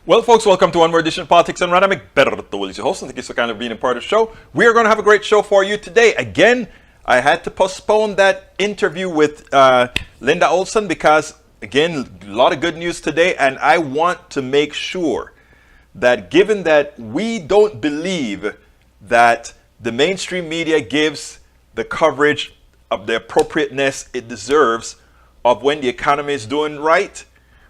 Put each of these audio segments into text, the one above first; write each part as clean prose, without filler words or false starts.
Well, folks, welcome to one more edition of Politics and Random. Berto is your host, and thank you so kindly for being a part of the show. We are going to have a great show for you today. Again, I had to postpone that interview with Linda Olson because, again, a lot of good news today, and I want to make sure that given that we don't believe that the mainstream media gives the coverage of the appropriateness it deserves of when the economy is doing right,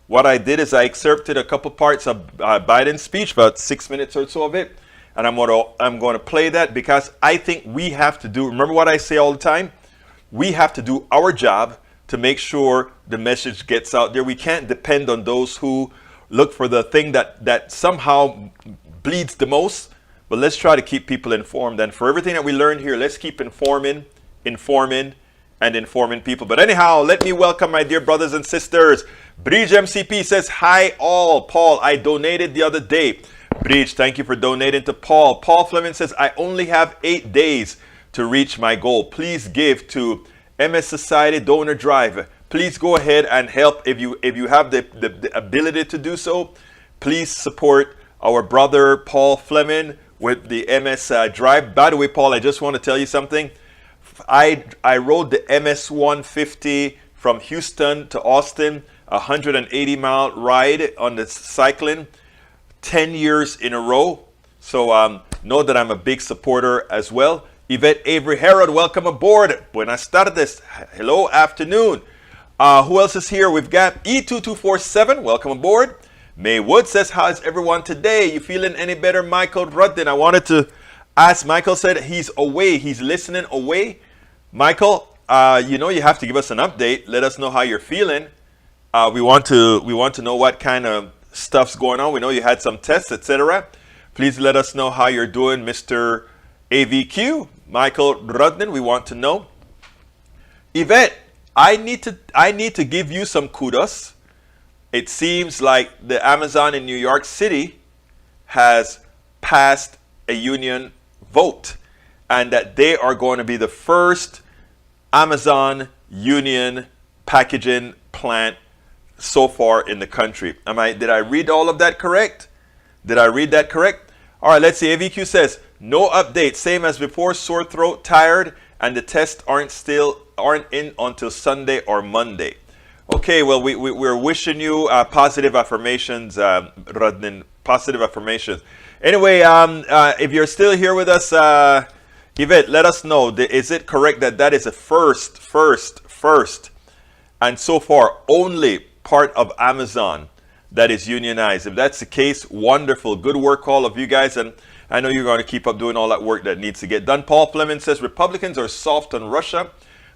what I did is I excerpted a couple parts of Biden's speech, about 6 minutes or so of it, and I'm going to play that because I think we have to do, remember what I say all the time? We have to do our job to make sure the message gets out there. We can't depend on those who look for the thing that somehow bleeds the most, but let's try to keep people informed. And for everything that we learned here, let's keep informing, and informing people. But anyhow, let me welcome my dear brothers and sisters. Bridge MCP says, hi all. Paul, I donated the other day. Bridge, thank you for donating to Paul. Paul Fleming says, I only have 8 days to reach my goal. Please give to MS Society Donor Drive. Please go ahead and help if you have the ability to do so. Please support our brother Paul Fleming with the MS Drive. By the way, Paul, I just want to tell you something. I rode the MS 150 from Houston to Austin, 180-mile ride on the cycling, 10 years in a row. So know that I'm a big supporter as well. Yvette Avery Herod, welcome aboard. Buenas tardes. Hello, afternoon. Who else is here? We've got E2247, welcome aboard. May Wood says, how's everyone today? You feeling any better? Michael Ruddin, I wanted to ask, Michael said he's away. He's listening away. Michael, you have to give us an update. Let us know how you're feeling. We want to know what kind of stuff's going on. We know you had some tests, etc. Please let us know how you're doing, Mr. AVQ. Michael Rudnin, we want to know. Yvette, I need to give you some kudos. It seems like the Amazon in New York City has passed a union vote, and that they are going to be the first Amazon union packaging plant so far in the country. Did I read all of that correct? Did I read that correct? All right, let's see. AVQ says, no update, same as before, sore throat, tired, and the tests aren't in until Sunday or Monday. Okay, well, we're wishing you positive affirmations, Rudnin, positive affirmations. Anyway, if you're still here with us, Yvette, let us know. Is it correct that is a first, and so far only part of Amazon that is unionized? If that's the case, wonderful. Good work, all of you guys. And I know you're going to keep up doing all that work that needs to get done. Paul Fleming says, Republicans are soft on Russia,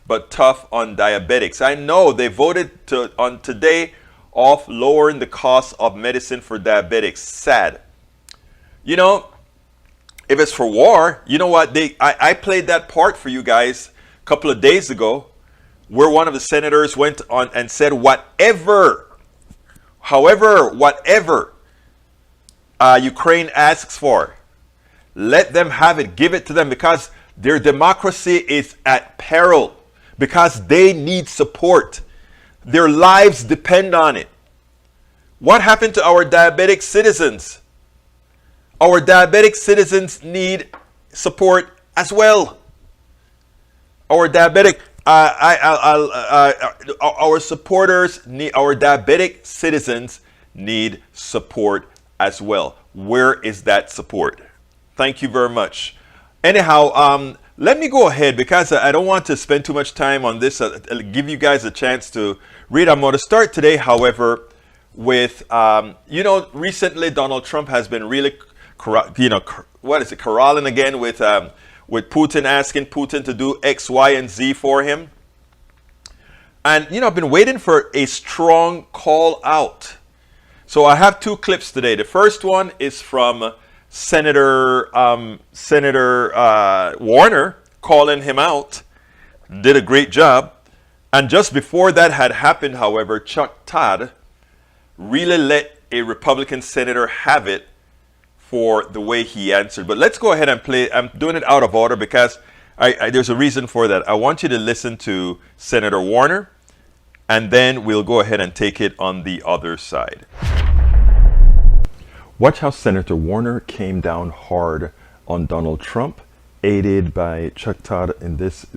but tough on diabetics. I know they voted on today off lowering the cost of medicine for diabetics. Sad. If it's for war, you know what? I played that part for you guys a couple of days ago, where one of the senators went on and said, whatever Ukraine asks for, let them have it, give it to them, because their democracy is at peril, because they need support. Their lives depend on it. What happened to our diabetic citizens? Our diabetic citizens need support as well. Our diabetic, our supporters need, our diabetic citizens need support as well. Where is that support? Thank you very much. Anyhow, let me go ahead because I don't want to spend too much time on this. Give you guys a chance to read. I'm going to start today, however, with, recently Donald Trump has been really corralling again with Putin, asking Putin to do X, Y, and Z for him. And, I've been waiting for a strong call out. So I have 2 clips today. The first one is from Senator Warner calling him out. Did a great job. And just before that had happened, however, Chuck Todd really let a Republican senator have it for the way he answered. But let's go ahead and play. I'm doing it out of order because there's a reason for that. I want you to listen to Senator Warner, and then we'll go ahead and take it on the other side. Watch how Senator Warner came down hard on Donald Trump, aided by Chuck Todd in this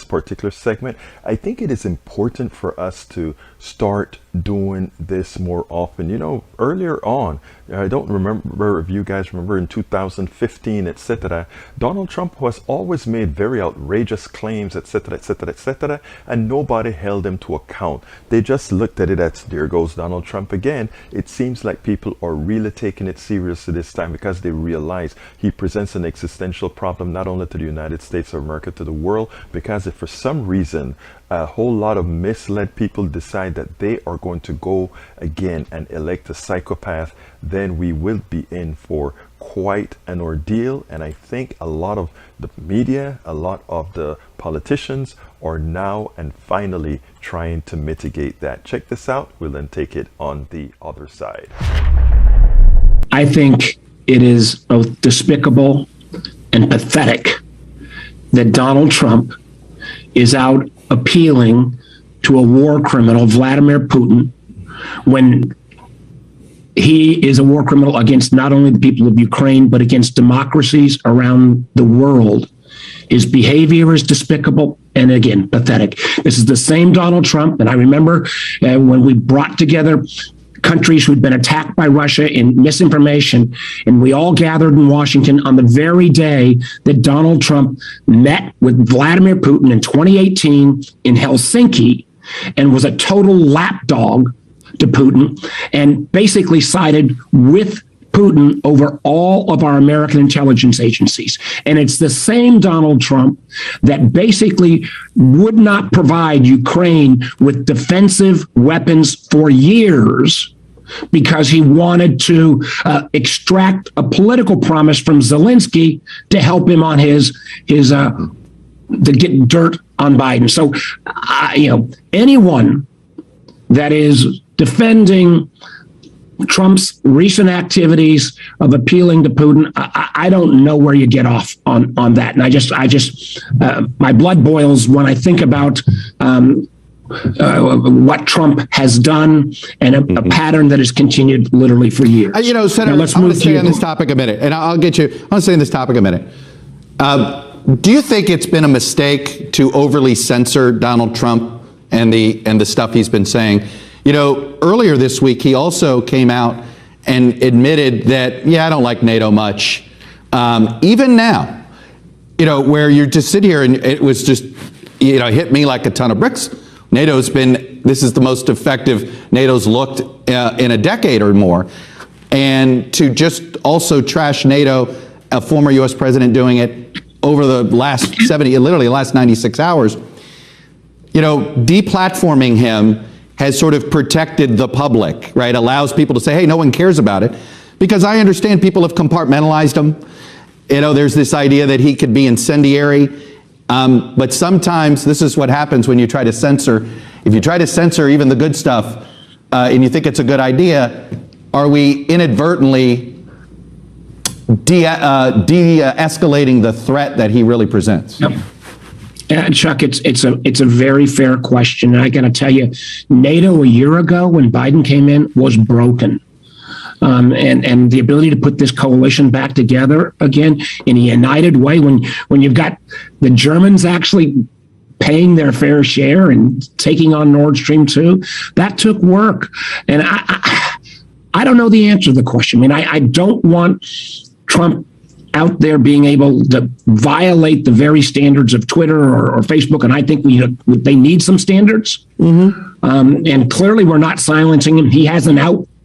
particular segment. I think it is important for us to start doing this more often. You know, earlier on, I don't remember if you guys remember in 2015, etc. Donald Trump was always made very outrageous claims, etc., etc., etc., and nobody held him to account. They just looked at it as, there goes Donald Trump again. It seems like people are really taking it seriously this time because they realize he presents an existential problem not only to the United States of America, to the world, because if for some reason a whole lot of misled people decide that they are going to go again and elect a psychopath, then we will be in for quite an ordeal. And I think a lot of the media, a lot of the politicians are now and finally trying to mitigate that. Check this out. We'll then take it on the other side. I think it is both despicable and pathetic that Donald Trump is out appealing to a war criminal, Vladimir Putin, when he is a war criminal against not only the people of Ukraine, but against democracies around the world. His behavior is despicable and, again, pathetic. This is the same Donald Trump, and I remember when we brought together countries who'd been attacked by Russia in misinformation, and we all gathered in Washington on the very day that Donald Trump met with Vladimir Putin in 2018 in Helsinki and was a total lapdog to Putin and basically sided with Putin over all of our American intelligence agencies. And it's the same Donald Trump that basically would not provide Ukraine with defensive weapons for years because he wanted to extract a political promise from Zelensky to help him on his to get dirt on Biden. So, anyone that is defending Trump's recent activities of appealing to Putin, I don't know where you get off on that. And I just my blood boils when I think about what Trump has done and a pattern that has continued literally for years. Senator, I'm going to stay on this topic a minute, and I'll get you. I want to stay on this topic a minute. Do you think it's been a mistake to overly censor Donald Trump and the stuff he's been saying? Earlier this week, he also came out and admitted that, I don't like NATO much. Even now, where you just sit here and it was just, hit me like a ton of bricks. This is the most effective NATO's looked in a decade or more. And to just also trash NATO, a former U.S. president doing it over the last literally the last 96 hours, deplatforming him has sort of protected the public, right? Allows people to say, hey, no one cares about it. Because I understand people have compartmentalized him. There's this idea that he could be incendiary. But sometimes this is what happens when you try to censor. If you try to censor even the good stuff and you think it's a good idea, are we inadvertently de-escalating the threat that he really presents? Yep. Chuck, it's a very fair question. And I got to tell you, NATO a year ago when Biden came in was broken. And the ability to put this coalition back together again in a united way, when you've got the Germans actually paying their fair share and taking on Nord Stream 2, that took work. And I don't know the answer to the question. I don't want Trump out there being able to violate the very standards of Twitter or Facebook, and I think they need some standards. Mm-hmm. And clearly, we're not silencing him. He has an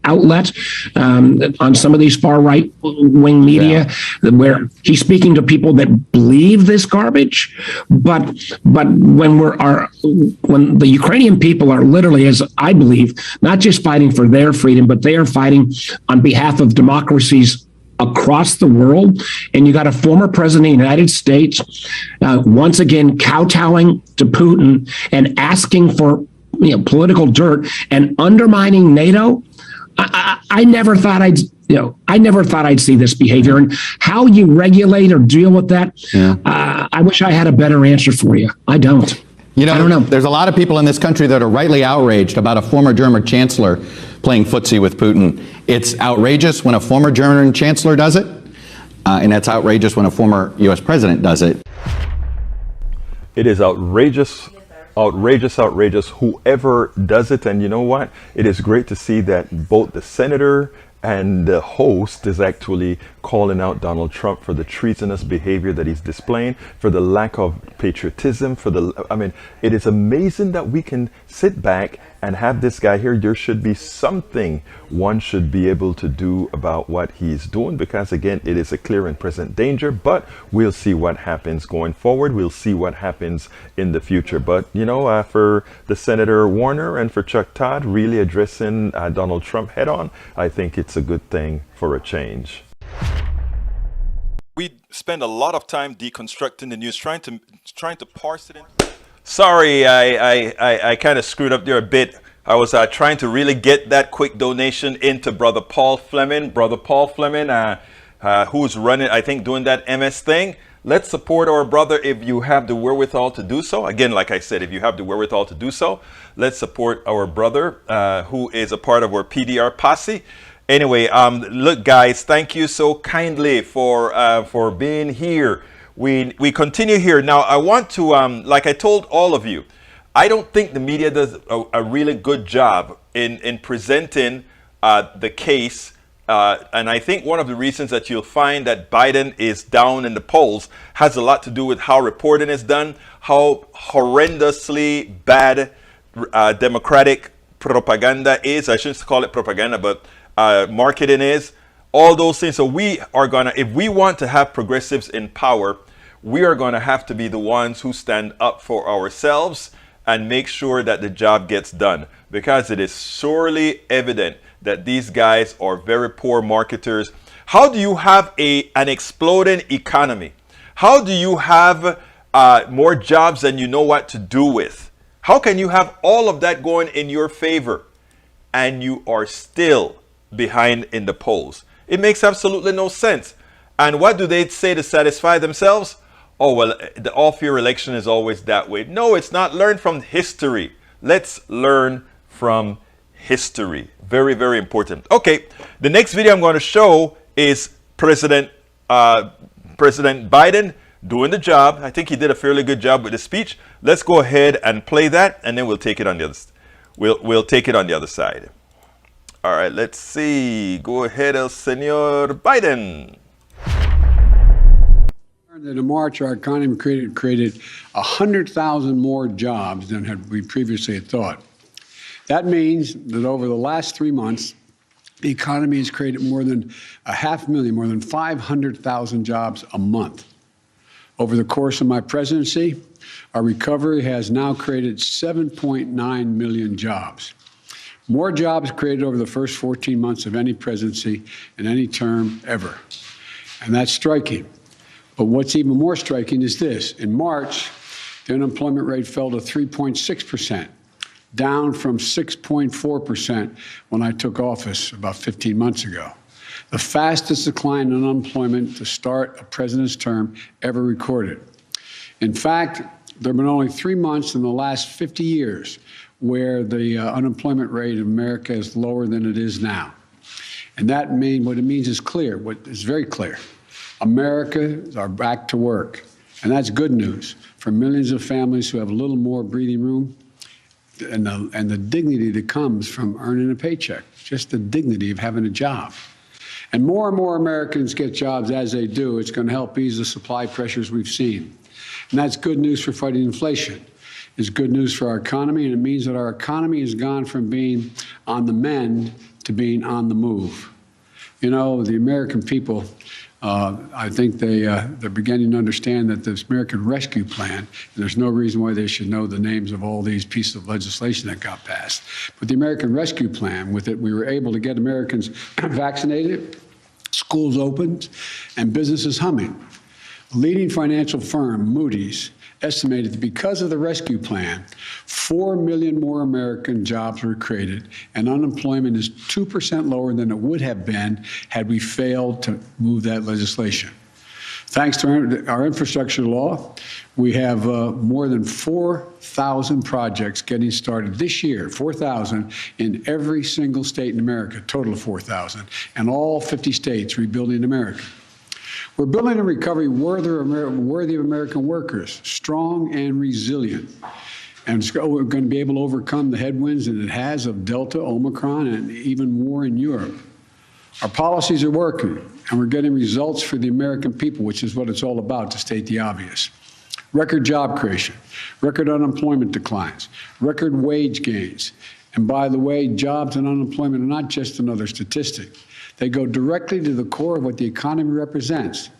outlet on some of these far right wing media where he's speaking to people that believe this garbage. But when when the Ukrainian people are literally, as I believe, not just fighting for their freedom, but they are fighting on behalf of democracies across the world, and you got a former president of the United States once again kowtowing to Putin and asking for political dirt and undermining NATO. I never thought I'd see this behavior, and how you regulate or deal with that. I wish I had a better answer for you. I don't. I don't know. There's a lot of people in this country that are rightly outraged about a former German chancellor playing footsie with Putin. It's outrageous when a former German chancellor does it, and that's outrageous when a former U.S. president does it. It is outrageous, outrageous, outrageous, whoever does it. And you know what? It is great to see that both the senator and the host is actually calling out Donald Trump for the treasonous behavior that he's displaying, for the lack of patriotism, it is amazing that we can sit back and have this guy here. There should be something one should be able to do about what he's doing, because again, it is a clear and present danger, but we'll see what happens going forward. We'll see what happens in the future. But you know, for the Senator Warner and for Chuck Todd really addressing Donald Trump head on, I think it's a good thing for a change. We spend a lot of time deconstructing the news, trying to parse it in. Sorry, I kind of screwed up there a bit. I was trying to really get that quick donation into Brother Paul Fleming. Brother Paul Fleming, who's running, I think, doing that MS thing. Let's support our brother if you have the wherewithal to do so. Again, like I said, if you have the wherewithal to do so, let's support our brother who is a part of our PDR posse. Anyway, look, guys, thank you so kindly for being here. We continue here. Now, I want to, like I told all of you, I don't think the media does a really good job in presenting the case. And I think one of the reasons that you'll find that Biden is down in the polls has a lot to do with how reporting is done, how horrendously bad Democratic propaganda is. I shouldn't call it propaganda, but marketing is. All those things. So we are gonna, if we want to have progressives in power, we are going to have to be the ones who stand up for ourselves and make sure that the job gets done, because it is sorely evident that these guys are very poor marketers. How do you have an exploding economy? How do you have more jobs than you know what to do with? How can you have all of that going in your favor and you are still behind in the polls? It makes absolutely no sense. And what do they say to satisfy themselves? Oh, well, the all-fair election is always that way. No, it's not. Learn from history. Let's learn from history. Very, very important. Okay, the next video I'm going to show is President Biden doing the job. I think he did a fairly good job with the speech. Let's go ahead and play that, and then we'll take it on the other. We'll take it on the other side. All right, let's see. Go ahead, El Señor Biden. That in March, our economy created 100,000 more jobs than we previously had thought. That means that over the last 3 months, the economy has created more than 500,000, more than 500,000 jobs a month. Over the course of my presidency, our recovery has now created 7.9 million jobs. More jobs created over the first 14 months of any presidency in any term ever. And that's striking. But what's even more striking is this. In March, the unemployment rate fell to 3.6%, down from 6.4% when I took office about 15 months ago. The fastest decline in unemployment to start a president's term ever recorded. In fact, there have been only 3 months in the last 50 years where the unemployment rate in America is lower than it is now. And what it means is clear, what is very clear. Americans are back to work, and that's good news for millions of families who have a little more breathing room and the dignity that comes from earning a paycheck, just the dignity of having a job. And more Americans get jobs as they do. It's going to help ease the supply pressures we've seen. And that's good news for fighting inflation. It's good news for our economy, and it means that our economy has gone from being on the mend to being on the move. You know, the American people, I think they're beginning to understand that this American Rescue Plan, and there's no reason why they should know the names of all these pieces of legislation that got passed. But the American Rescue Plan, with it, we were able to get Americans vaccinated, schools opened, and businesses humming. A leading financial firm, Moody's, estimated that because of the rescue plan, 4 million more American jobs were created, and unemployment is 2% lower than it would have been had we failed to move that legislation. Thanks to our infrastructure law, we have more than 4,000 projects getting started this year, 4,000 in every single state in America, total of 4,000, and all 50 states rebuilding America. We're building a recovery worthy of American workers, strong and resilient. And we're going to be able to overcome the headwinds that it has of Delta, Omicron, and even war in Europe. Our policies are working, and we're getting results for the American people, which is what it's all about, to state the obvious. Record job creation, record unemployment declines, record wage gains. And by the way, jobs and unemployment are not just another statistic. They go directly to the core of what the economy represents,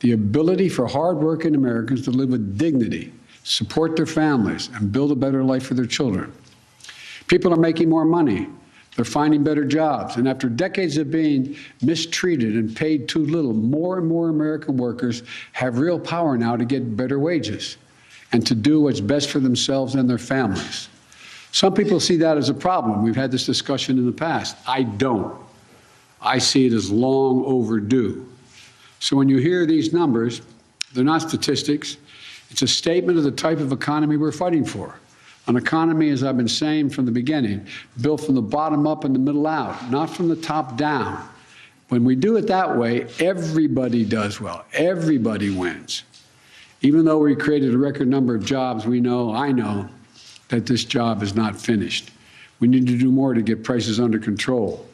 the ability for hardworking Americans to live with dignity, support their families, and build a better life for their children. People are making more money. They're finding better jobs. And after decades of being mistreated and paid too little, more and more American workers have real power now to get better wages and to do what's best for themselves and their families. Some people see that as a problem. We've had this discussion in the past. I don't. I see it as long overdue. So when you hear these numbers, they're not statistics. It's a statement of the type of economy we're fighting for. An economy, as I've been saying from the beginning, built from the bottom up and the middle out, not from the top down. When we do it that way, everybody does well. Everybody wins. Even though we created a record number of jobs, I know, that this job is not finished. We need to do more to get prices under control.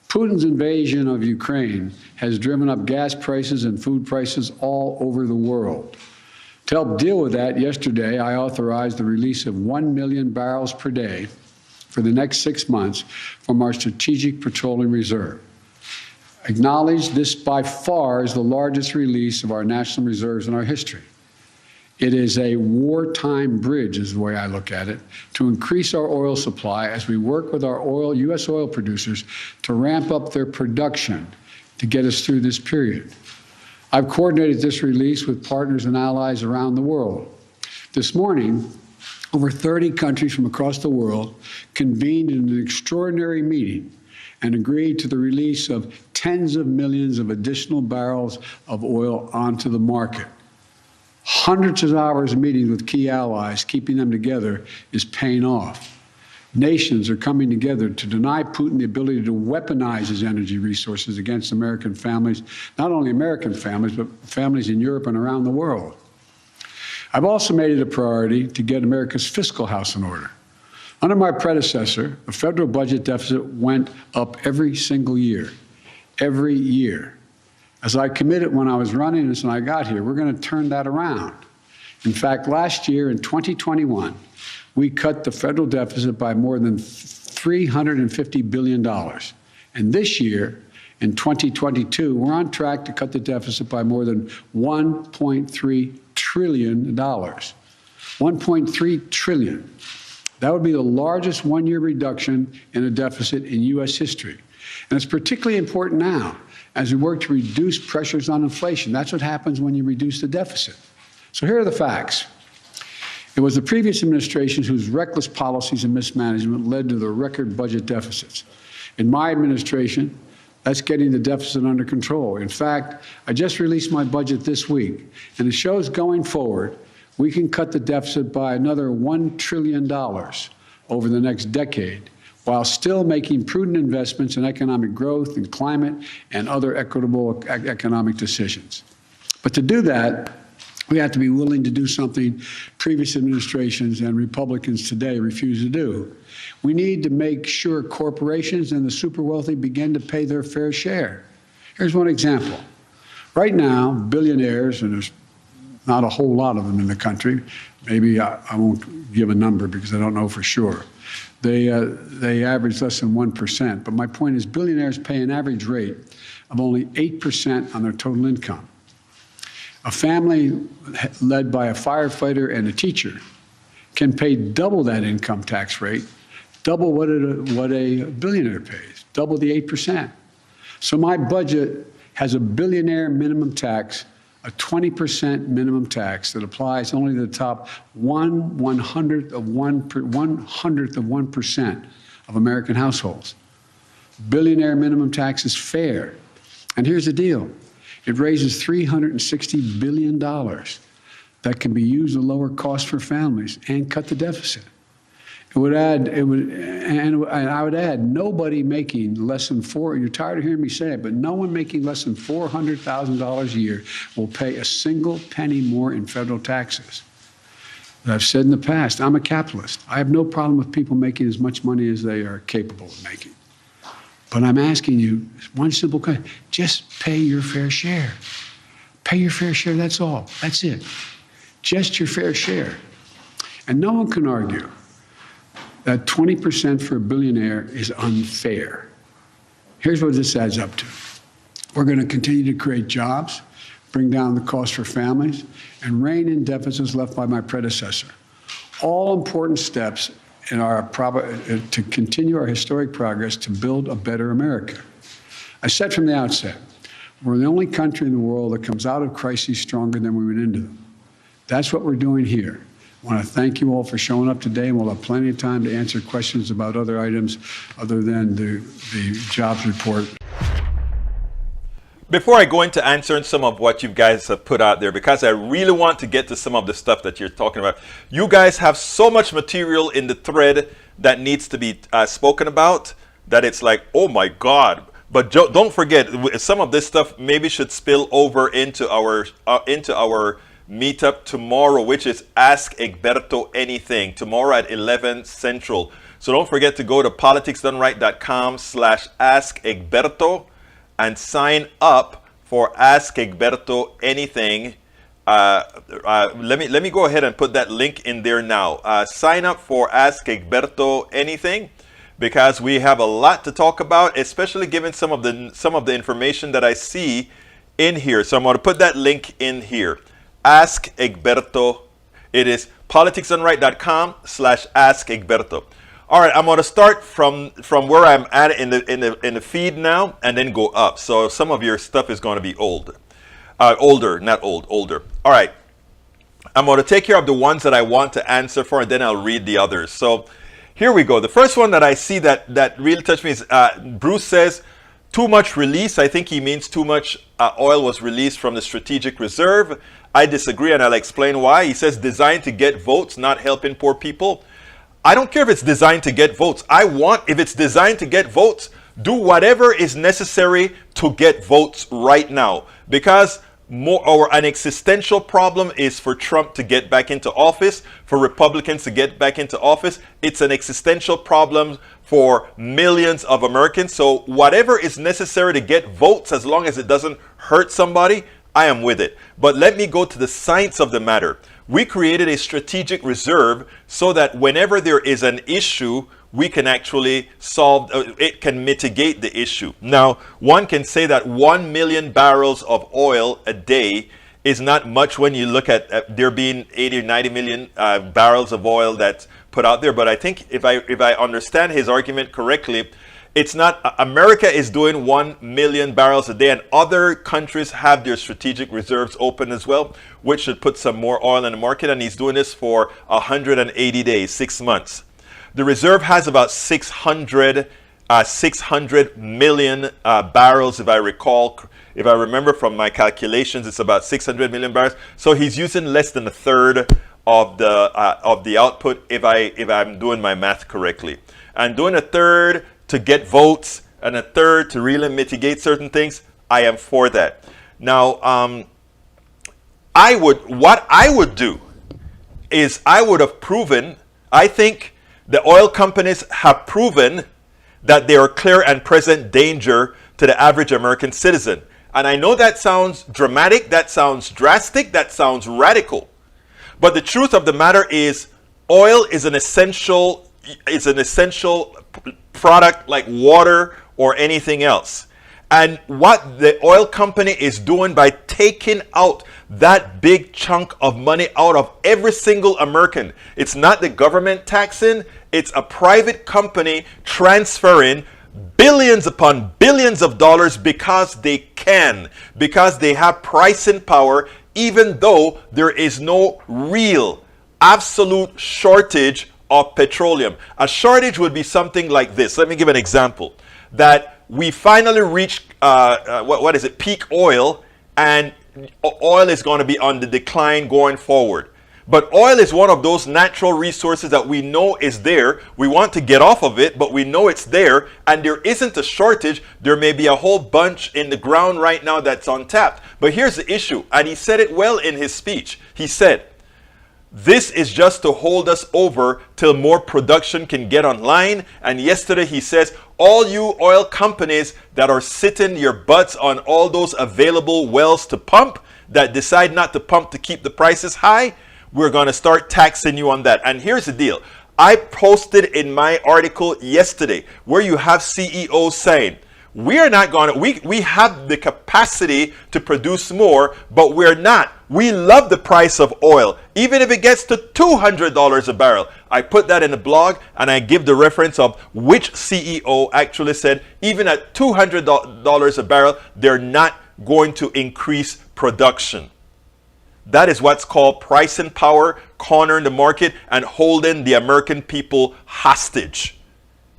Putin's invasion of Ukraine has driven up gas prices and food prices all over the world. To help deal with that, yesterday I authorized the release of 1 million barrels per day for the next 6 months from our Strategic Petroleum Reserve. Acknowledge this by far is the largest release of our national reserves in our history. It is a wartime bridge, is the way I look at it, to increase our oil supply as we work with our U.S. oil producers to ramp up their production to get us through this period. I've coordinated this release with partners and allies around the world. This morning, over 30 countries from across the world convened in an extraordinary meeting and agreed to the release of tens of millions of additional barrels of oil onto the market. Hundreds of hours of meetings with key allies, keeping them together, is paying off. Nations are coming together to deny Putin the ability to weaponize his energy resources against American families, not only American families, but families in Europe and around the world. I've also made it a priority to get America's fiscal house in order. Under my predecessor, the federal budget deficit went up every single year, every year. As I committed when I was running this and I got here, we're going to turn that around. In fact, last year in 2021, we cut the federal deficit by more than $350 billion. And this year, in 2022, we're on track to cut the deficit by more than $1.3 trillion. $1.3 trillion. That would be the largest one-year reduction in a deficit in U.S. history. And it's particularly important now as we work to reduce pressures on inflation. That's what happens when you reduce the deficit. So here are the facts. It was the previous administrations whose reckless policies and mismanagement led to the record budget deficits. In my administration, that's getting the deficit under control. In fact, I just released my budget this week, and it shows going forward, we can cut the deficit by another $1 trillion over the next decade, while still making prudent investments in economic growth and climate and other equitable economic decisions. But to do that, we have to be willing to do something previous administrations and Republicans today refuse to do. We need to make sure corporations and the super wealthy begin to pay their fair share. Here's one example. Right now, billionaires, and there's not a whole lot of them in the country, maybe I won't give a number because I don't know for sure. They average less than 1%. But my point is billionaires pay an average rate of only 8% on their total income. A family led by a firefighter and a teacher can pay double that income tax rate, double what a billionaire pays, double the 8%. So my budget has a billionaire minimum tax, a 20% minimum tax that applies only to the top 1/100th of 1% of American households. Billionaire minimum tax is fair. And here's the deal. It raises $360 billion that can be used to lower costs for families and cut the deficit. And I would add, nobody making less than you're tired of hearing me say it, but no one making less than $400,000 a year will pay a single penny more in federal taxes. But I've said in the past, I'm a capitalist. I have no problem with people making as much money as they are capable of making. But I'm asking you one simple question: just pay your fair share. Pay your fair share, that's all. That's it. Just your fair share. And no one can argue that 20% for a billionaire is unfair. Here's what this adds up to. We're going to continue to create jobs, bring down the cost for families, and rein in deficits left by my predecessor. All important steps in to continue our historic progress to build a better America. I said from the outset, we're the only country in the world that comes out of crises stronger than we went into them. That's what we're doing here. I want to thank you all for showing up today, and we'll have plenty of time to answer questions about other items other than the jobs report. Before I go into answering some of what you guys have put out there, because I really want to get to some of the stuff that you're talking about. You guys have so much material in the thread that needs to be spoken about that it's like, oh my God. But don't forget, some of this stuff maybe should spill over into our meetup tomorrow, which is Ask Egberto Anything, tomorrow at 11 Central. So don't forget to go to politicsdoneright.com/Ask Egberto and sign up for Ask Egberto Anything. Let me go ahead and put that link in there now. Sign up for Ask Egberto Anything, because we have a lot to talk about, especially given some of the information that I see in here. So I'm going to put that link in here. Ask Egberto. It is politicsdoneright.com/Ask Egberto. All right, I'm going to start from where I'm at in the feed now, and then go up. So some of your stuff is going to be older. All right, I'm going to take care of the ones that I want to answer for, and then I'll read the others. So here we go. The first one that I see that really touched me is Bruce says, too much release. I think he means too much oil was released from the strategic reserve. I disagree, and I'll explain why. He says designed to get votes, not helping poor people. I don't care if it's designed to get votes. If it's designed to get votes, do whatever is necessary to get votes right now. Because an existential problem is for Trump to get back into office, for Republicans to get back into office. It's an existential problem for millions of Americans. So whatever is necessary to get votes, as long as it doesn't hurt somebody, I am with it. But let me go to the science of the matter. We created a strategic reserve so that whenever there is an issue, we can actually solve, it can mitigate the issue. Now, one can say that 1 million barrels of oil a day is not much when you look at there being 80 or 90 million barrels of oil that's put out there. But I think if I understand his argument correctly, it's not, America is doing 1 million barrels a day, and other countries have their strategic reserves open as well, which should put some more oil in the market. And he's doing this for 180 days, 6 months. The reserve has about 600 million barrels, if I remember from my calculations, it's about 600 million barrels. So he's using less than a third of the output, if I'm doing my math correctly. And doing a third to get votes and a third to really mitigate certain things, I am for that. Now, what I would do is I would have proven, I think the oil companies have proven that they are clear and present danger to the average American citizen. And I know that sounds dramatic, that sounds drastic, that sounds radical. But the truth of the matter is, oil is an essential product like water or anything else. And what the oil company is doing by taking out that big chunk of money out of every single American, it's not the government taxing, it's a private company transferring billions upon billions of dollars because they can, because they have pricing power, even though there is no real absolute shortage of petroleum. A shortage would be something like this. Let me give an example. That we finally reached, peak oil and oil is going to be on the decline going forward. But oil is one of those natural resources that we know is there. We want to get off of it, but we know it's there, and there isn't a shortage. There may be a whole bunch in the ground right now that's untapped. But here's the issue, and he said it well in his speech. He said, this is just to hold us over till more production can get online. And yesterday he says, all you oil companies that are sitting your butts on all those available wells to pump, that decide not to pump to keep the prices high, we're going to start taxing you on that. And here's the deal. I posted in my article yesterday where you have CEOs saying, we are not going to, we have the capacity to produce more, but we're not. We love the price of oil, even if it gets to $200 a barrel. I put that in the blog, and I give the reference of which CEO actually said, even at $200 a barrel, they're not going to increase production. That is what's called pricing power, cornering the market, and holding the American people hostage.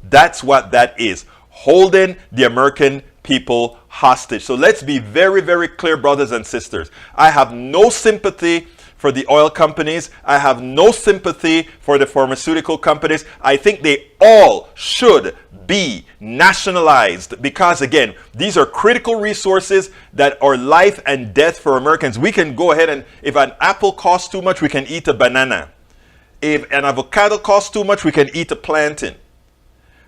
That's what that is. Holding the American people hostage. So let's be very, very clear, brothers and sisters. I have no sympathy for the oil companies. I have no sympathy for the pharmaceutical companies. I think they all should be nationalized because, again, these are critical resources that are life and death for Americans. We can go ahead and, if an apple costs too much, we can eat a banana. If an avocado costs too much, we can eat a plantain.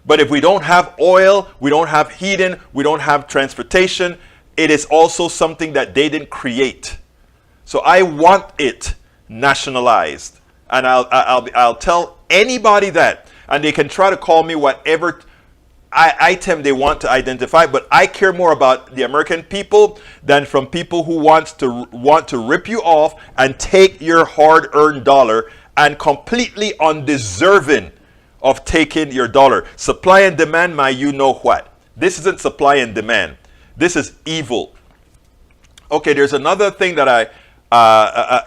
But if we don't have oil, we don't have heating, we don't have transportation, it is also something that they didn't create. So I want it nationalized. And I'll tell anybody that. And they can try to call me whatever item they want to identify. But I care more about the American people than from people who want to rip you off and take your hard-earned dollar and completely undeserving of taking your dollar. Supply and demand, my you know what. This isn't supply and demand. This is evil. Okay, there's another thing that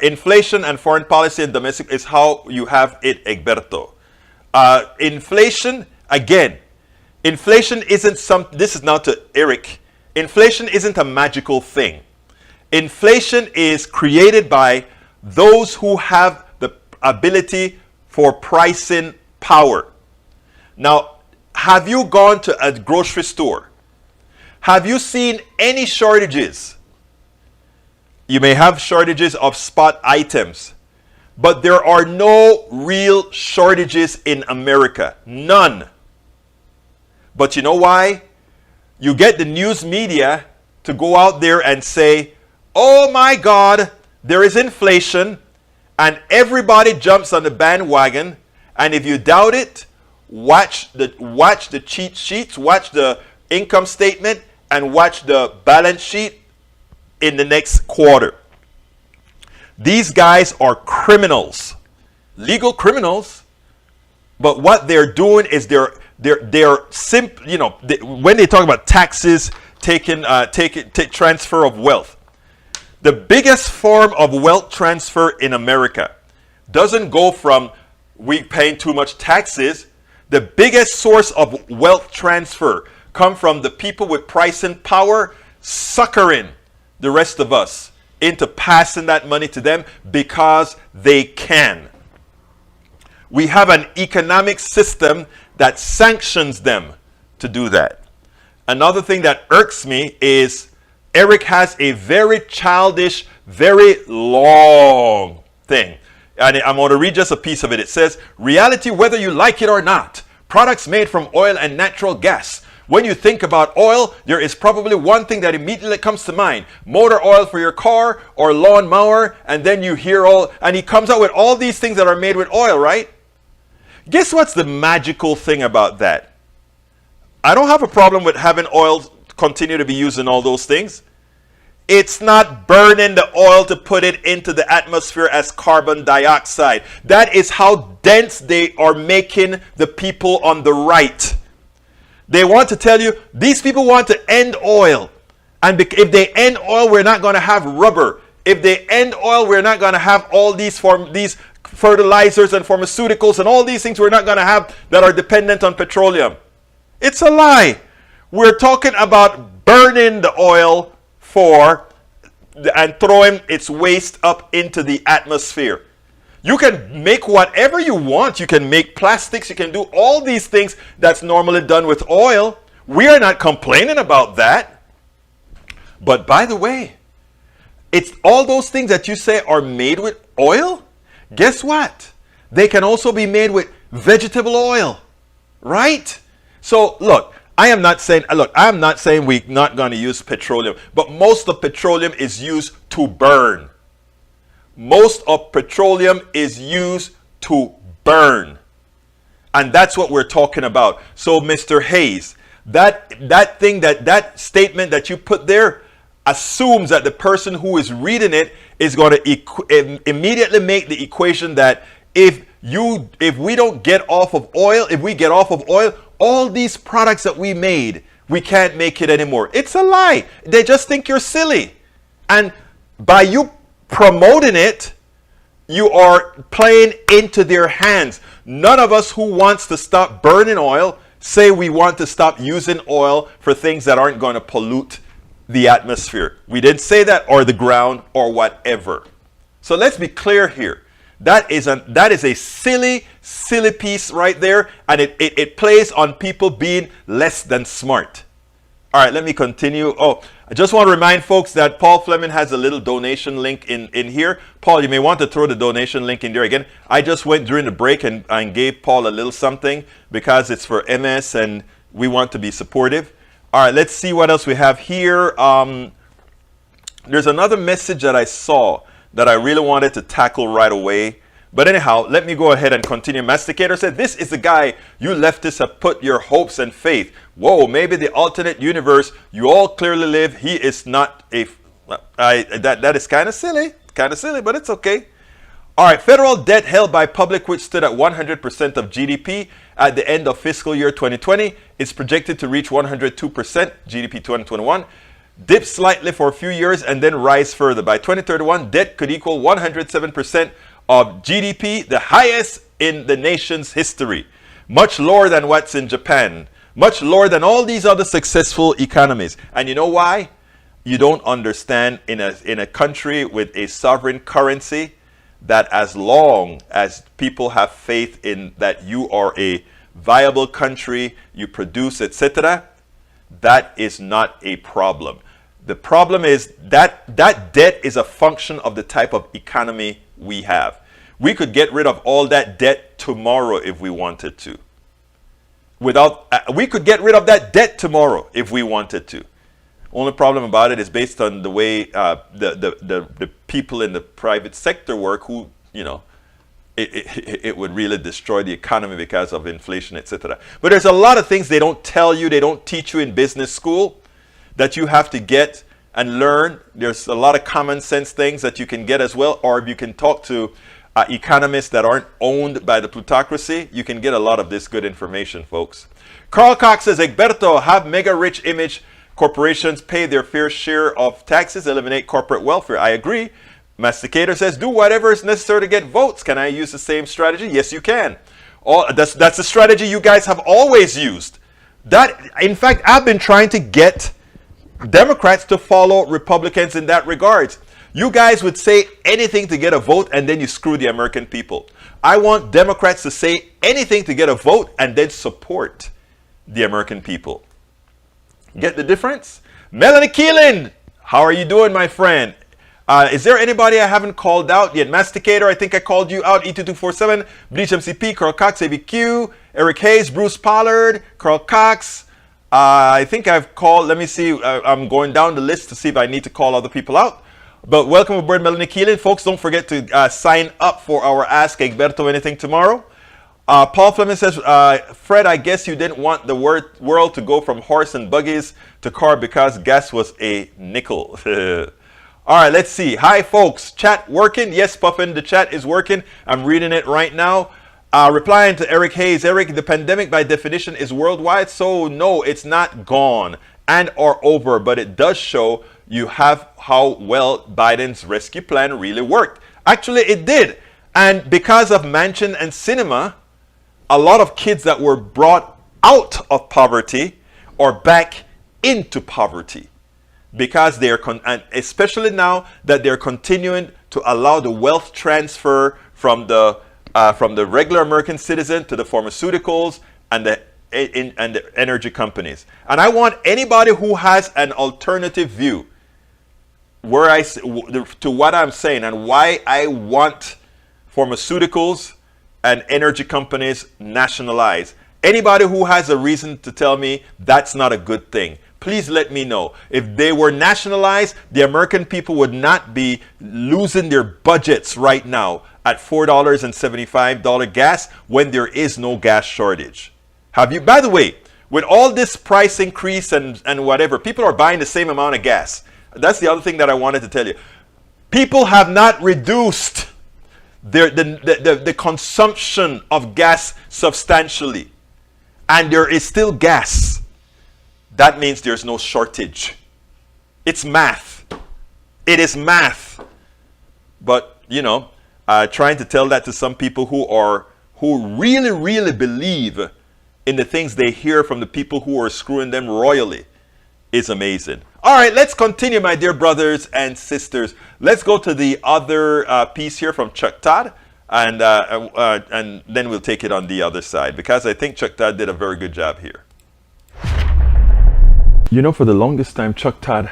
inflation and foreign policy and domestic is how you have it, Egberto. Inflation, again, inflation isn't this is now to Eric. Inflation isn't a magical thing. Inflation is created by those who have the ability for pricing power. Now, have you gone to a grocery store? Have you seen any shortages? You may have shortages of spot items, but there are no real shortages in America. None. But you know why? You get the news media to go out there and say, oh my God, there is inflation, and everybody jumps on the bandwagon. And if you doubt it, watch the cheat sheets, watch the income statement, and watch the balance sheet in the next quarter. These guys are criminals, legal criminals, but what they're doing is they're when they talk about taxes, transfer of wealth. The biggest form of wealth transfer in America doesn't go from we paying too much taxes. The biggest source of wealth transfer come from the people with pricing power suckering the rest of us into passing that money to them because they can. We have an economic system that sanctions them to do that. Another thing that irks me is Eric has a very childish, very long thing. And I'm going to read just a piece of it. It says, reality, whether you like it or not, products made from oil and natural gas. When you think about oil, there is probably one thing that immediately comes to mind. Motor oil for your car or lawn mower. And then you hear and he comes out with all these things that are made with oil, right? Guess what's the magical thing about that? I don't have a problem with having oil continue to be used in all those things. It's not burning the oil to put it into the atmosphere as carbon dioxide. That is how dense they are making the people on the right. They want to tell you, these people want to end oil. And if they end oil, we're not going to have rubber. If they end oil, we're not going to have all these fertilizers and pharmaceuticals and all these things we're not going to have that are dependent on petroleum. It's a lie. We're talking about burning the oil for and throwing its waste up into the atmosphere. You can make whatever you want. You can make plastics. You can do all these things that's normally done with oil. We are not complaining about that. But by the way, it's all those things that you say are made with oil. Guess what? They can also be made with vegetable oil, right? So look, I'm not saying we're not going to use petroleum, but most of petroleum is used to burn. Most of petroleum is used to burn. And that's what we're talking about. So Mr. Hayes, that statement that you put there assumes that the person who is reading it is going to immediately make the equation that if we don't get off of oil, if we get off of oil, all these products that we made, we can't make it anymore. It's a lie. They just think you're silly. And by you promoting it, you are playing into their hands. None of us who wants to stop burning oil say we want to stop using oil for things that aren't going to pollute the atmosphere. We didn't say that, or the ground, or whatever. So let's be clear here. That is a silly piece right there, and it plays on people being less than smart. All right, let me continue. Oh, I just want to remind folks that Paul Fleming has a little donation link in here. Paul, you may want to throw the donation link in there again. I just went during the break and gave Paul a little something because it's for MS and we want to be supportive. All right, let's see what else we have here. There's another message that I saw that I really wanted to tackle right away. But anyhow, let me go ahead and continue. Masticator said, this is the guy you leftists have put your hopes and faith. Whoa, maybe the alternate universe you all clearly live. He is not a... that is kind of silly. Kind of silly, but it's okay. All right, federal debt held by public, which stood at 100% of GDP at the end of fiscal year 2020, is projected to reach 102% GDP 2021. Dip slightly for a few years and then rise further. By 2031, debt could equal 107% of GDP, the highest in the nation's history. Much lower than what's in Japan. Much lower than all these other successful economies. And you know why? You don't understand in a country with a sovereign currency that as long as people have faith in that you are a viable country, you produce, etc., that is not a problem. The problem is that debt is a function of the type of economy we have. We could get rid of all that debt tomorrow if we wanted to. We could get rid of that debt tomorrow if we wanted to. Only problem about it is based on the way the people in the private sector work, who, you know, it would really destroy the economy because of inflation, etc. But there's a lot of things they don't tell you, they don't teach you in business school that you have to get and learn. There's a lot of common sense things that you can get as well, or if you can talk to economists that aren't owned by the plutocracy, you can get a lot of this good information, folks. Carl Cox says, Egberto, have mega rich image corporations pay their fair share of taxes, eliminate corporate welfare. I agree. Masticator says, do whatever is necessary to get votes. Can I use the same strategy? Yes, you can. That's the strategy you guys have always used. In fact, I've been trying to get Democrats to follow Republicans in that regard. You guys would say anything to get a vote, and then you screw the American people. I want Democrats to say anything to get a vote and then support the American people. Get the difference? Melanie Keelan, how are you doing, my friend? Is there anybody I haven't called out yet? Masticator, I think I called you out. E2247, Bleach MCP, Carl Cox, ABQ, Eric Hayes, Bruce Pollard, Carl Cox. I think I've called, let me see, I'm going down the list to see if I need to call other people out. But welcome aboard, Melanie Keelan. Folks, don't forget to sign up for our Ask Egberto Anything tomorrow. Paul Fleming says, Fred, I guess you didn't want the world to go from horse and buggies to car because gas was a nickel. All right, let's see. Hi, folks. Chat working? Yes, Puffin, the chat is working. I'm reading it right now. Replying to Eric Hayes. Eric, the pandemic by definition is worldwide, so no, it's not gone and or over, but it does show you have how well Biden's rescue plan really worked. Actually, it did. And because of Manchin and Sinema, a lot of kids that were brought out of poverty are back into poverty. because and especially now that they're continuing to allow the wealth transfer from the regular American citizen to the pharmaceuticals and the energy companies. And I want anybody who has an alternative view to what I'm saying and why I want pharmaceuticals and energy companies nationalized. Anybody who has a reason to tell me that's not a good thing, please let me know. If they were nationalized, the American people would not be losing their budgets right now at $4.75 gas when there is no gas shortage. By the way, with all this price increase and whatever, people are buying the same amount of gas. That's the other thing that I wanted to tell you. People have not reduced the consumption of gas substantially. And there is still gas. That means there's no shortage. It's math. It is math. But, trying to tell that to some people who really, really believe in the things they hear from the people who are screwing them royally is amazing. All right, let's continue, my dear brothers and sisters. Let's go to the other piece here from Chuck Todd, and then we'll take it on the other side, because I think Chuck Todd did a very good job here. For the longest time, Chuck Todd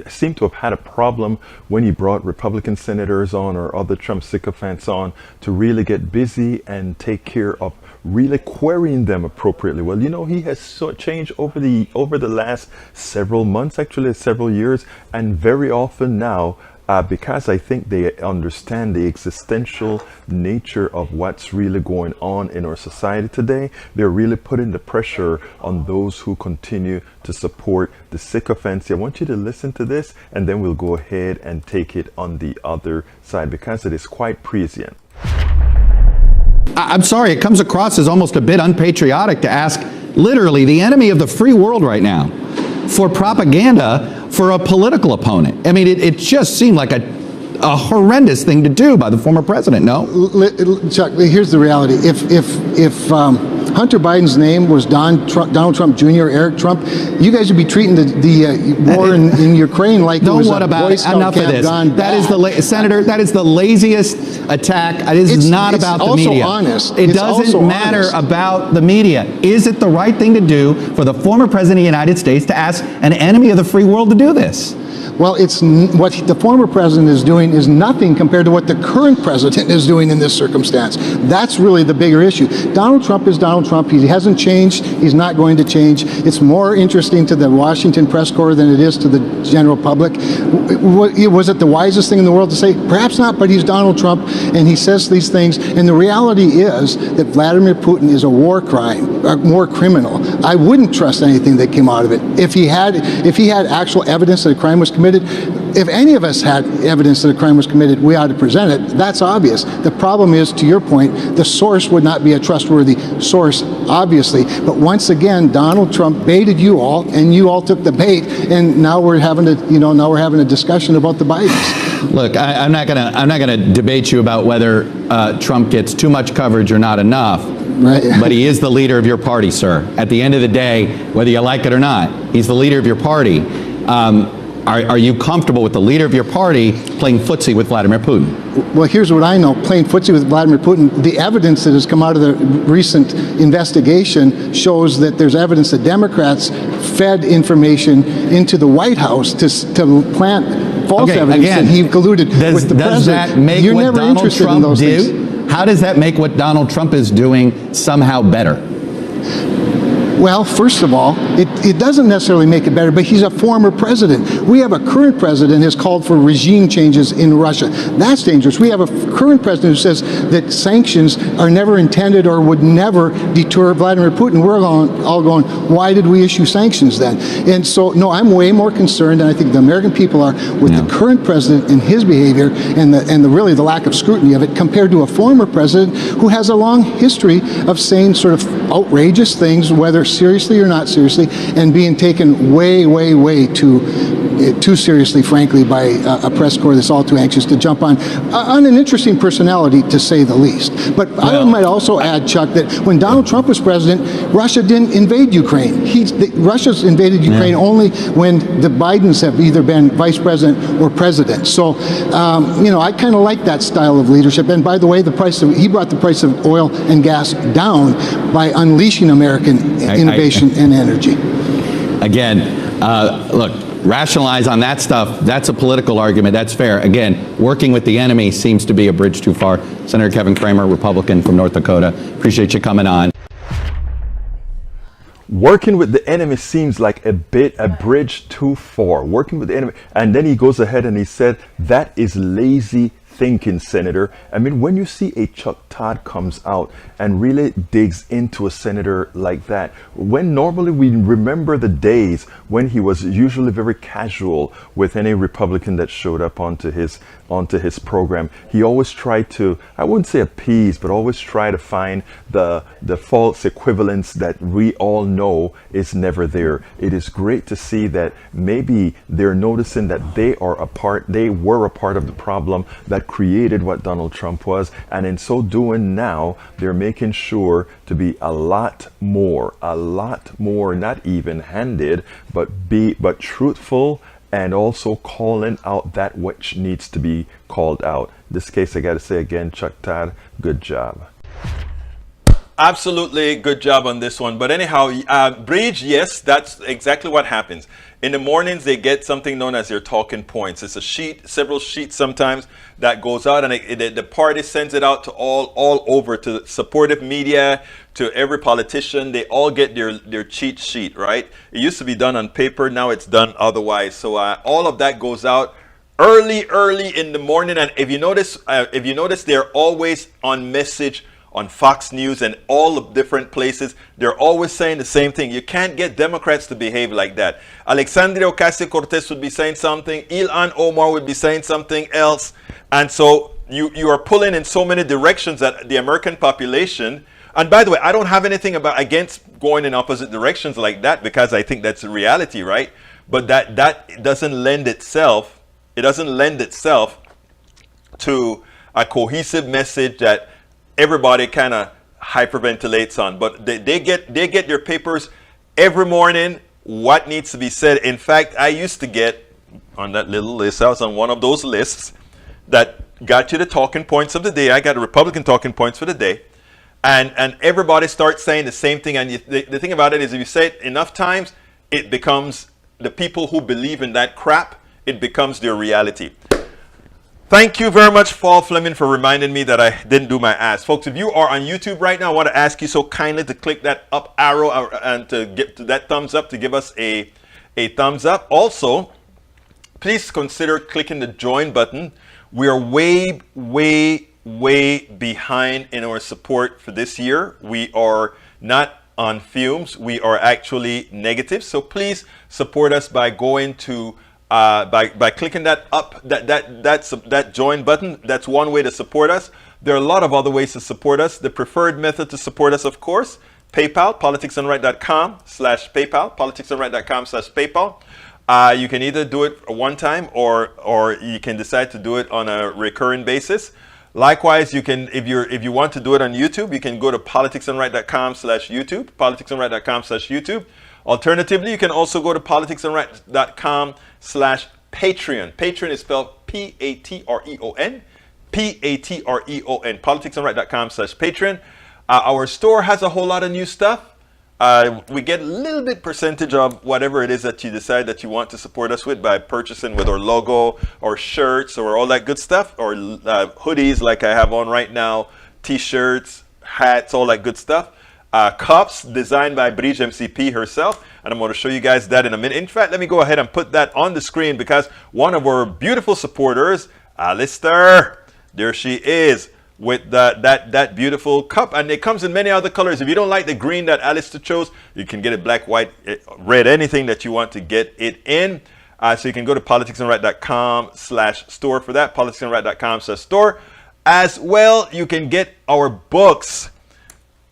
seemed to have had a problem when he brought Republican senators on or other Trump sycophants on to really get busy and take care of really querying them appropriately. Well, he has changed over the last several months, actually several years, and very often now, because I think they understand the existential nature of what's really going on in our society today, they're really putting the pressure on those who continue to support the sycophancy. I want you to listen to this, and then we'll go ahead and take it on the other side, because it is quite prescient. I'm sorry, it comes across as almost a bit unpatriotic to ask literally the enemy of the free world right now for propaganda for a political opponent. I mean, it just seemed like a horrendous thing to do by the former president, no? Chuck, here's the reality. If Hunter Biden's name was Donald Trump Jr., Eric Trump, you guys would be treating the war in Ukraine like it was a Boy Scout enough of this. That is Senator, that is the laziest attack. This is not about the media. It doesn't matter about the media. Is it the right thing to do for the former president of the United States to ask an enemy of the free world to do this? Well, what the former president is doing is nothing compared to what the current president is doing in this circumstance. That's really the bigger issue. Donald Trump is Donald Trump. He hasn't changed. He's not going to change. It's more interesting to the Washington press corps than it is to the general public. Was it the wisest thing in the world to say? Perhaps not, but he's Donald Trump, and he says these things. And the reality is that Vladimir Putin is a war criminal. I wouldn't trust anything that came out of it. If he had actual evidence that a crime was committed, if any of us had evidence that a crime was committed, we ought to present it. That's obvious. The problem is, to your point, the source would not be a trustworthy source, obviously. But once again, Donald Trump baited you all, and you all took the bait, and now we're having a discussion about the Bidens. Look, I'm not gonna debate you about whether Trump gets too much coverage or not enough. Right. But he is the leader of your party, sir. At the end of the day, whether you like it or not, he's the leader of your party. Are you comfortable with the leader of your party playing footsie with Vladimir Putin? Well, here's what I know. Playing footsie with Vladimir Putin, the evidence that has come out of the recent investigation shows that there's evidence that Democrats fed information into the White House to plant false evidence that he colluded with the president. Does that make You're what never Donald interested Trump in those do? things. How does that make what Donald Trump is doing somehow better? Well, first of all, it doesn't necessarily make it better, but he's a former president. We have a current president who has called for regime changes in Russia. That's dangerous. We have a current president who says that sanctions are never intended or would never deter Vladimir Putin. We're all going, why did we issue sanctions then? And so, no, I'm way more concerned, and I think the American people are, with the current president and his behavior and really the lack of scrutiny of it compared to a former president who has a long history of saying sort of outrageous things, whether seriously or not seriously, and being taken way, way, way too too seriously, frankly, by a press corps that's all too anxious to jump on an interesting personality, to say the least. But I might also add, Chuck, that when Donald Trump was president, Russia didn't invade Ukraine. Russia's invaded Ukraine only when the Bidens have either been vice president or president. So, I kind of like that style of leadership. And by the way, he brought the price of oil and gas down by unleashing American innovation and energy. Again, look, rationalize on that stuff. That's a political argument. That's fair. Again, working with the enemy seems to be a bridge too far. Senator Kevin Cramer, Republican from North Dakota. Appreciate you coming on. Working with the enemy seems like a bridge too far. Working with the enemy. And then he goes ahead and he said, that is lazy thinking, Senator. I mean, when you see a Chuck Todd comes out and really digs into a senator like that, when normally we remember the days when he was usually very casual with any Republican that showed up onto his program, he always tried to, I wouldn't say appease, but always try to find the false equivalence that we all know is never there. It is great to see that maybe they're noticing that they were a part of the problem that created what Donald Trump was, and in so doing now they're making sure to be a lot more not even-handed, but truthful, and also calling out that which needs to be called out. In this case, I got to say again, Chuck Todd, good job. Absolutely good job on this one. But anyhow, Bridge, yes, that's exactly what happens. In the mornings, they get something known as their talking points. It's a sheet, several sheets sometimes, that goes out, and the party sends it out to all over, to supportive media, to every politician. They all get their cheat sheet, right? It used to be done on paper. Now it's done otherwise. So all of that goes out early in the morning. And if you notice, they're always on message on Fox News and all the different places. They're always saying the same thing. You can't get Democrats to behave like that. Alexandria Ocasio-Cortez would be saying something. Ilhan Omar would be saying something else. And so you are pulling in so many directions that the American population, and by the way, I don't have anything against going in opposite directions like that, because I think that's a reality, right? But that doesn't lend itself to a cohesive message that everybody kind of hyperventilates on. But they get their papers every morning, what needs to be said. In fact, I used to get on that little list, I was on one of those lists that got you the talking points of the day. I got the Republican talking points for the day. And everybody starts saying the same thing. And the thing about it is, if you say it enough times, it becomes, the people who believe in that crap, it becomes their reality. Thank you very much, Paul Fleming, for reminding me that I didn't do my ask. Folks, if you are on YouTube right now, I want to ask you so kindly to click that up arrow and to get to that thumbs up, to give us a thumbs up. Also, please consider clicking the join button. We are way behind in our support for this year. We are not on fumes. We are actually negative. So please support us by going to by clicking that join button. That's one way to support us. There are a lot of other ways to support us. The preferred method to support us, of course, PayPal, politicsdoneright.com/PayPal, politicsdoneright.com/PayPal. You can either do it one time or you can decide to do it on a recurring basis. Likewise, you can, if you want to do it on YouTube, you can go to politicsdoneright.com/YouTube, politicsdoneright.com/YouTube. Alternatively, you can also go to politicsdoneright.com/Patreon. Patreon is spelled Patreon, Patreon, politicsdoneright.com/Patreon. Our store has a whole lot of new stuff. We get a little bit percentage of whatever it is that you decide that you want to support us with by purchasing with our logo or shirts or all that good stuff, or hoodies like I have on right now, t-shirts, hats, all that good stuff. Cups designed by Bridge MCP herself, and I'm going to show you guys that in a minute. In fact, let me go ahead and put that on the screen, because one of our beautiful supporters, Alistair, there she is, with that beautiful cup, and it comes in many other colors. If you don't like the green that Alistair chose, you can get it black, white, red, anything that you want to get it in. So you can go to politicsdoneright.com/store for that, politicsdoneright.com/store. As well, you can get our books,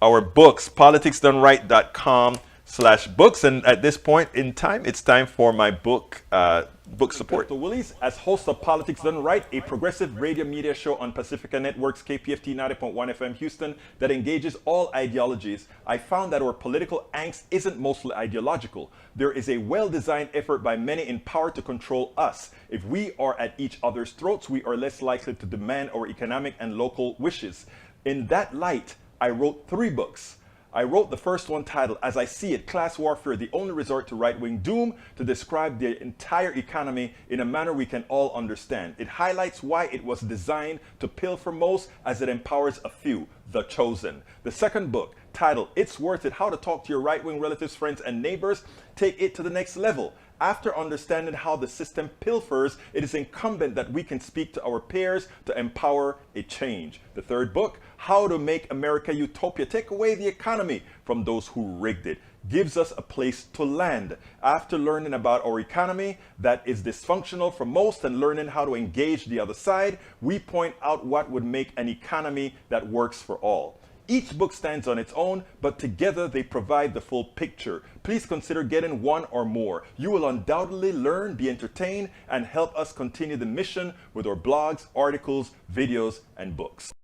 politicsdoneright.com patreon.com/books. And at this point in time, it's time for my book support. Willis, as host of Politics Done Right, a progressive radio media show on Pacifica Network's KPFT 90.1 FM Houston that engages all ideologies, I found that our political angst isn't mostly ideological. There is a well-designed effort by many in power to control us. If we are at each other's throats, we are less likely to demand our economic and local wishes. In that light, I wrote 3 books. I wrote the first one titled, As I See It, Class Warfare, the Only Resort to Right-Wing Doom, to describe the entire economy in a manner we can all understand. It highlights why it was designed to pilfer most as it empowers a few, the chosen. The second book, titled, It's Worth It, How to Talk to Your Right-Wing Relatives, Friends, and Neighbors, take it to the next level. After understanding how the system pilfers, it is incumbent that we can speak to our peers to empower a change. The third book, How to Make America Utopia, Take Away the Economy from Those Who Rigged It, gives us a place to land. After learning about our economy that is dysfunctional for most and learning how to engage the other side, we point out what would make an economy that works for all. Each book stands on its own, but together they provide the full picture. Please consider getting one or more. You will undoubtedly learn, be entertained, and help us continue the mission with our blogs, articles, videos, and books.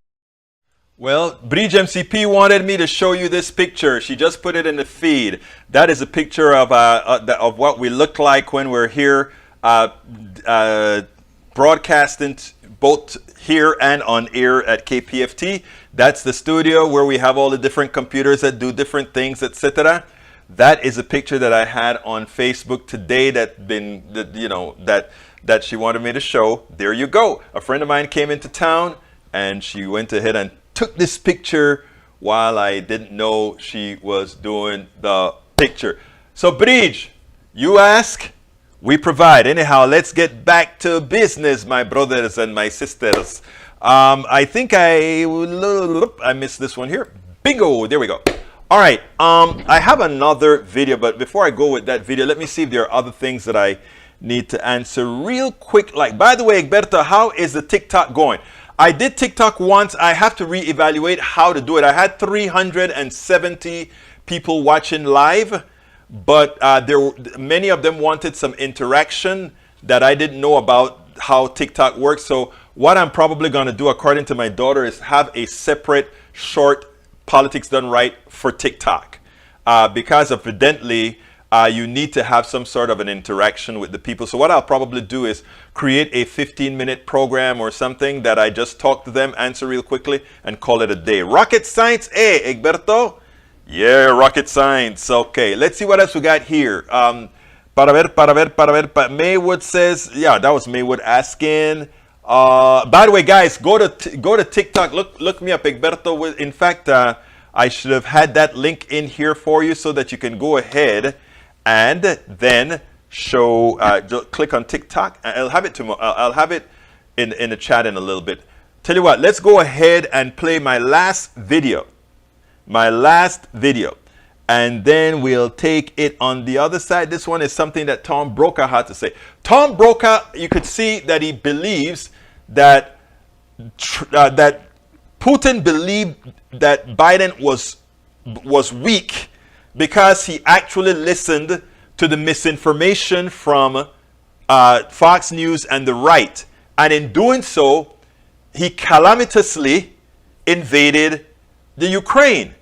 Well, Bridge MCP wanted me to show you this picture. She just put it in the feed. That is a picture of what we look like when we're here broadcasting both here and on air at KPFT. That's the studio where we have all the different computers that do different things, etc. That is a picture that I had on Facebook today that she wanted me to show. There you go. A friend of mine came into town and she went ahead and took this picture while I didn't know she was doing the picture. So Bridge, you ask, we provide. Anyhow, let's get back to business, my brothers and my sisters. I think I missed this one here. Bingo, there we go. All right, I have another video, but before I go with that video, let me see if there are other things that I need to answer real quick. Like, by the way, Egberto, how is the TikTok going? I did TikTok once. I have to reevaluate how to do it. I had 370 people watching live, but many of them wanted some interaction that I didn't know about how TikTok works. So what I'm probably going to do, according to my daughter, is have a separate short Politics Done Right for TikTok, because evidently you need to have some sort of an interaction with the people. So what I'll probably do is create a 15-minute program or something that I just talk to them, answer real quickly, and call it a day. Rocket science, Egberto? Yeah, rocket science. Okay, let's see what else we got here. Maywood says, yeah, that was Maywood asking. By the way, guys, go to TikTok. Look me up, Egberto. In fact, I should have had that link in here for you so that you can go ahead and then click on TikTok. I'll have it tomorrow. I'll have it in the chat in a little bit. Tell you what, let's go ahead and play my last video. And then we'll take it on the other side. This one is something that Tom Brokaw had to say. Tom Brokaw, you could see that he believes that that Putin believed that Biden was weak because he actually listened to the misinformation from Fox News and the right. And in doing so, he calamitously invaded the Ukraine.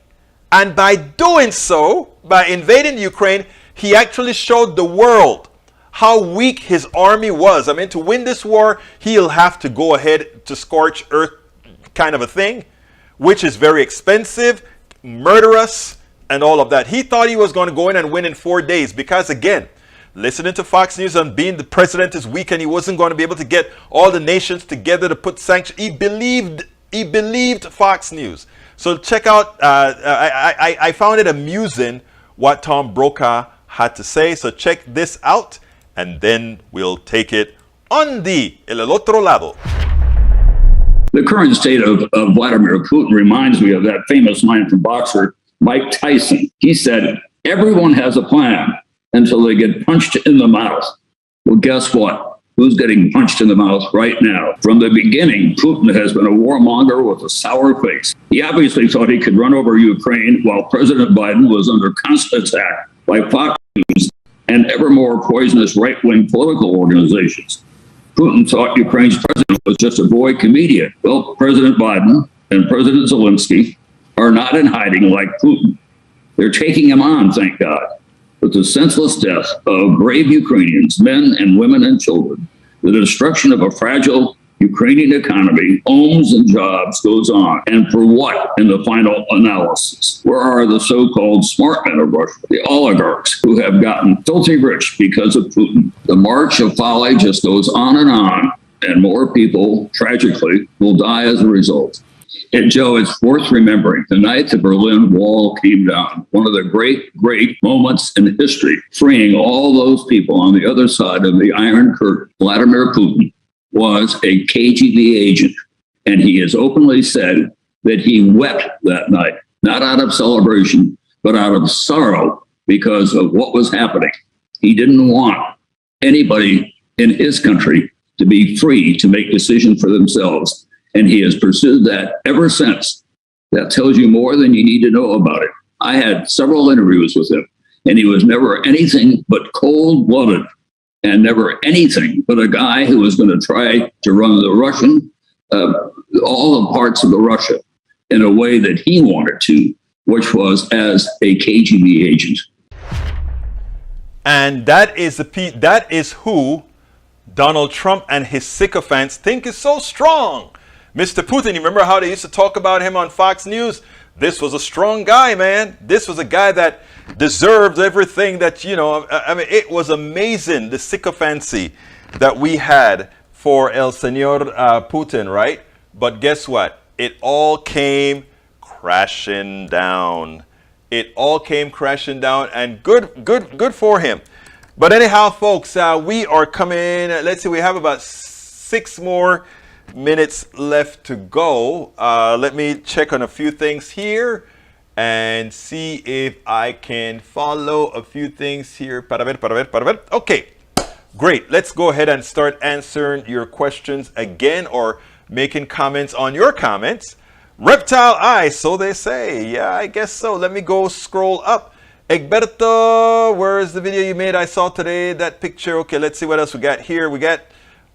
And by doing so, by invading Ukraine, he actually showed the world how weak his army was. I mean, to win this war, he'll have to go ahead to scorch earth kind of a thing, which is very expensive, murderous, and all of that. He thought he was going to go in and win in 4 days because, again, listening to Fox News and being the president is weak and he wasn't going to be able to get all the nations together to put sanctions. He believed Fox News. So check out, I found it amusing what Tom Brokaw had to say. So check this out and then we'll take it on el otro lado. The current state of Vladimir Putin reminds me of that famous line from boxer Mike Tyson. He said, everyone has a plan until they get punched in the mouth. Well, guess what? Who's getting punched in the mouth right now? From the beginning, Putin has been a warmonger with a sour face. He obviously thought he could run over Ukraine while President Biden was under constant attack. by Fox News and ever more poisonous right-wing political organizations. Putin thought Ukraine's president was just a boy comedian. Well, President Biden and President Zelensky are not in hiding like Putin. They're taking him on, thank God. But the senseless death of brave Ukrainians, men and women and children, the destruction of a fragile Ukrainian economy, homes and jobs goes on. And for what in the final analysis? Where are the so-called smart men of Russia, the oligarchs who have gotten filthy rich because of Putin? The march of folly just goes on, and more people, tragically, will die as a result. And Joe, it's worth remembering the night the Berlin Wall came down, one of the great, great moments in history, freeing all those people on the other side of the Iron Curtain. Vladimir Putin was a KGB agent, and he has openly said that he wept that night, not out of celebration, but out of sorrow because of what was happening. He didn't want anybody in his country to be free to make decisions for themselves, and he has pursued that ever since. That tells you more than you need to know about it. I had several interviews with him, and he was never anything but cold-blooded, and never anything but a guy who was going to try to run the Russian, all the parts of the Russia in a way that he wanted to, which was as a KGB agent. And that is who Donald Trump and his sycophants think is so strong. Mr. Putin, you remember how they used to talk about him on Fox News? This was a strong guy, man. This was a guy that deserved everything that, I mean, it was amazing, the sycophancy that we had for El Señor Putin, right? But guess what? It all came crashing down. It all came crashing down, and good for him. But anyhow, folks, we are coming, let's see, we have about 6 more minutes left to go. Let me check on a few things here and see if I can follow a few things here. Para ver. Okay, great. Let's go ahead and start answering your questions again, or making comments on your comments. Reptile Eye, so they say. Yeah, I guess so. Let me go scroll up. Egberto, where is the video you made? I saw today that picture. Okay, let's see what else we got here. We got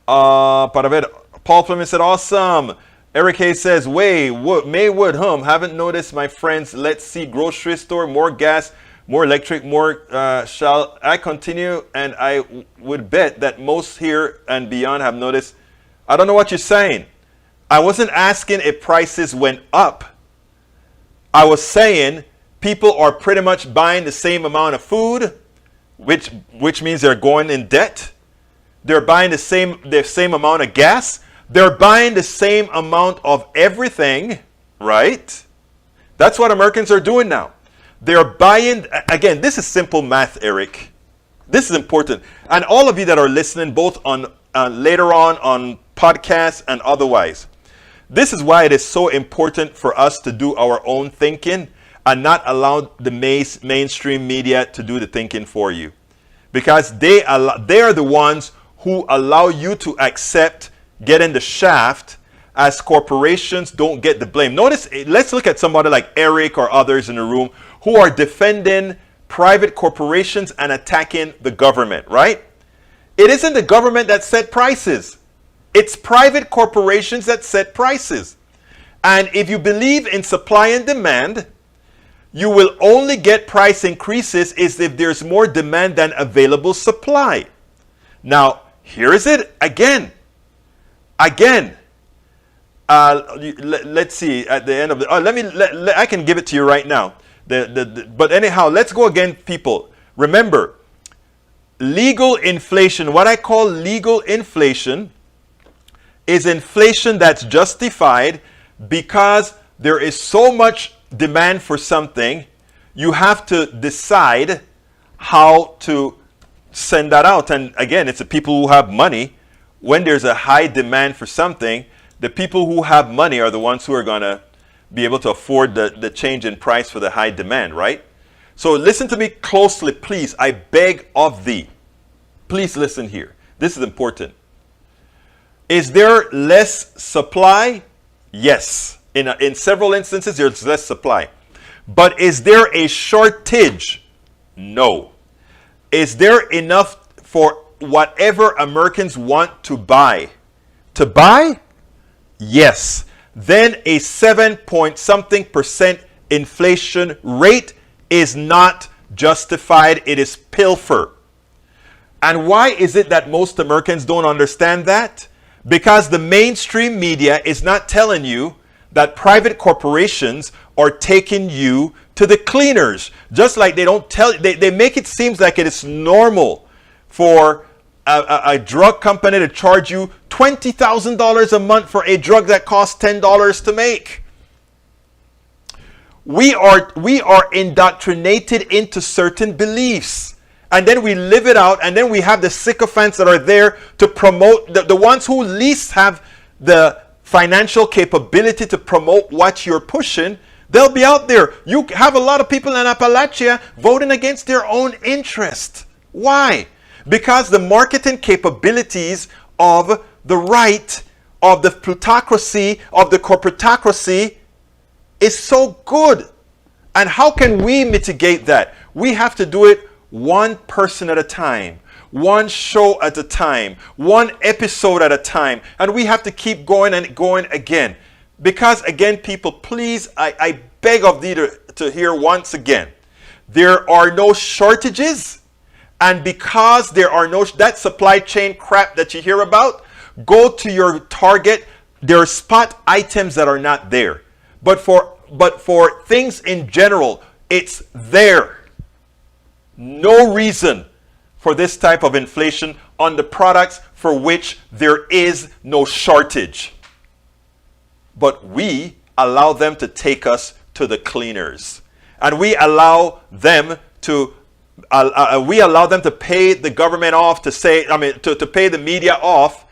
para ver. Paul Fleming said, awesome. Eric Hayes says, Maywood, haven't noticed, my friends. Let's see, grocery store, more gas, more electric, more shall I continue? And I would bet that most here and beyond have noticed. I don't know what you're saying. I wasn't asking if prices went up. I was saying people are pretty much buying the same amount of food, which means they're going in debt. They're buying the same amount of gas. They're buying the same amount of everything, right? That's what Americans are doing now. They're buying, again, this is simple math, Eric. This is important. And all of you that are listening, both on later on podcasts and otherwise, this is why it is so important for us to do our own thinking and not allow the mainstream media to do the thinking for you. Because they are the ones who allow you to accept getting the shaft as corporations don't get the blame. Notice, let's look at somebody like Eric or others in the room who are defending private corporations and attacking the government, right? It isn't the government that set prices. It's private corporations that set prices. And if you believe in supply and demand, you will only get price increases if there's more demand than available supply. Now, here is it again. Let's see at the end of the. I can give it to you right now. But anyhow, let's go again, people. Remember, legal inflation. What I call legal inflation is inflation that's justified because there is so much demand for something. You have to decide how to send that out. And again, it's the people who have money. When there's a high demand for something, the people who have money are the ones who are going to be able to afford the change in price for the high demand, right? So listen to me closely, please. I beg of thee. Please listen here. This is important. Is there less supply? Yes. In several instances, there's less supply. But is there a shortage? No. Is there enough for whatever Americans want to buy? To buy? Yes. Then a 7-point-something% inflation rate is not justified. It is pilfer. And why is it that most Americans don't understand that? Because the mainstream media is not telling you that private corporations are taking you to the cleaners. Just like they don't tell, they make it seem like it is normal for a drug company to charge you $20,000 a month for a drug that costs $10 to make. We are indoctrinated into certain beliefs. And then we live it out, and then we have the sycophants that are there to promote, the ones who least have the financial capability to promote what you're pushing. They'll be out there. You have a lot of people in Appalachia voting against their own interest. Why? Because the marketing capabilities of the right, of the plutocracy, of the corporatocracy is so good. And how can we mitigate that? We have to do it one person at a time, one show at a time, one episode at a time. And we have to keep going and going again. Because again, people, please, I beg of thee to hear once again, there are no shortages. And because there are no, that supply chain crap that you hear about, go to your Target. There are spot items that are not there. But for things in general, it's there. No reason for this type of inflation on the products for which there is no shortage. But we allow them to take us to the cleaners. And we allow them to pay the government off, to pay the media off,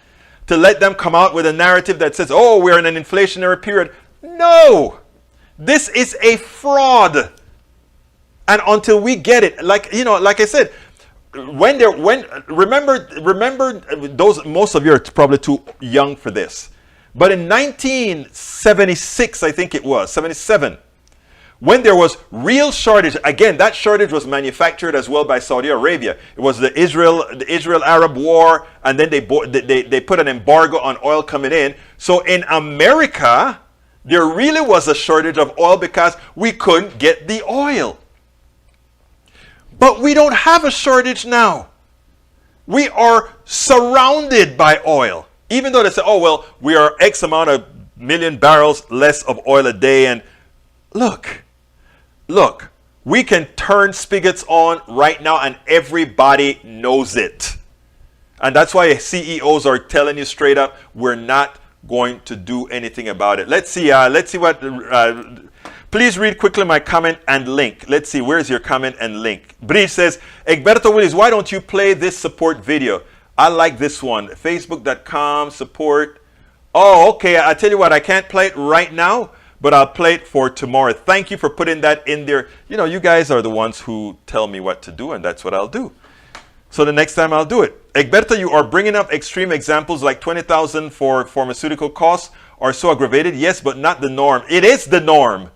to let them come out with a narrative that says, oh, we're in an inflationary period. No, this is a fraud. And until we get it, like I said, remember those, most of you are probably too young for this. But in 1976, I think it was, 77, when there was real shortage, again, that shortage was manufactured as well by Saudi Arabia. It was the Israel-Arab war, and then they put an embargo on oil coming in. So in America, there really was a shortage of oil because we couldn't get the oil. But we don't have a shortage now. We are surrounded by oil. Even though they say, oh, well, we are X amount of million barrels less of oil a day. And look, we can turn spigots on right now and everybody knows it. And that's why CEOs are telling you straight up, we're not going to do anything about it. Let's see what... Please read quickly my comment and link. Let's see, where's your comment and link? Bridge says, Egberto Willis, why don't you play this support video? I like this one. Facebook.com support. Oh, okay. I tell you what, I can't play it right now, but I'll play it for tomorrow. Thank you for putting that in there. You know, you guys are the ones who tell me what to do, and that's what I'll do. So the next time I'll do it. Egberto, you are bringing up extreme examples like 20,000 for pharmaceutical costs are so aggravated. Yes, but not the norm. It is the norm.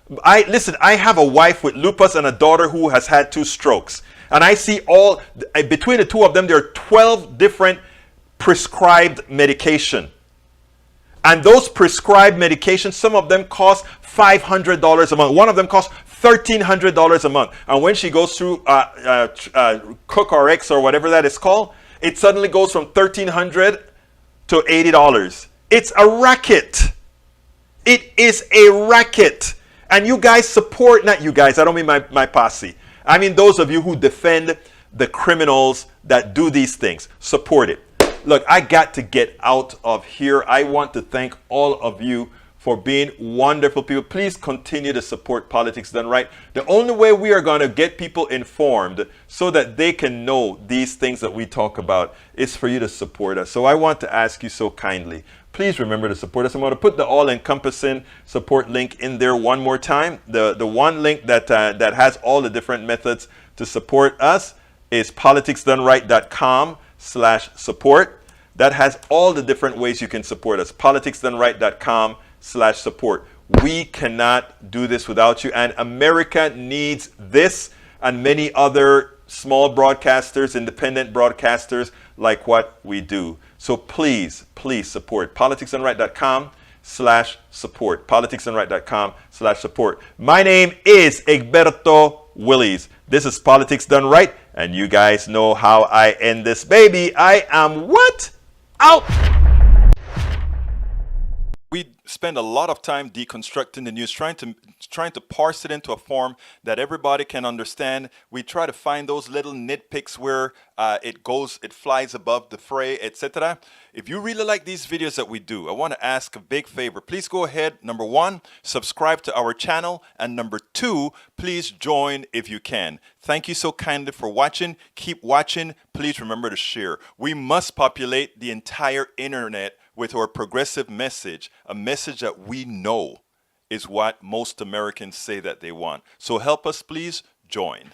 Listen, I have a wife with lupus and a daughter who has had 2 strokes. And I see between the two of them, there are 12 different prescribed medication. And those prescribed medications, some of them cost $500 a month. One of them costs $1,300 a month. And when she goes through CookRx or whatever that is called, it suddenly goes from $1,300 to $80. It's a racket. It is a racket. And you guys support, not you guys, I don't mean my posse. I mean those of you who defend the criminals that do these things. Support it. Look, I got to get out of here. I want to thank all of you for being wonderful people. Please continue to support Politics Done Right. The only way we are going to get people informed so that they can know these things that we talk about is for you to support us. So I want to ask you so kindly, please remember to support us. I'm going to put the all-encompassing support link in there one more time. The one link that has all the different methods to support us is politicsdoneright.com/support. That has all the different ways you can support us. politicsdoneright.com/support. We cannot do this without you, and America needs this. and many other small broadcasters, independent broadcasters like what we do. So please, please support politicsdoneright.com/support. politicsdoneright.com/support. My name is Egberto Willies. This is Politics Done Right, and you guys know how I end this baby. I am what? Out! We spend a lot of time deconstructing the news, trying to parse it into a form that everybody can understand. We try to find those little nitpicks where it flies above the fray, etc. If you really like these videos that we do, I want to ask a big favor. Please go ahead, number 1, subscribe to our channel, and number 2, please join if you can. Thank you so kindly for watching. Keep watching. Please remember to share. We must populate the entire internet with our progressive message, a message that we know is what most Americans say that they want. So help us, please join.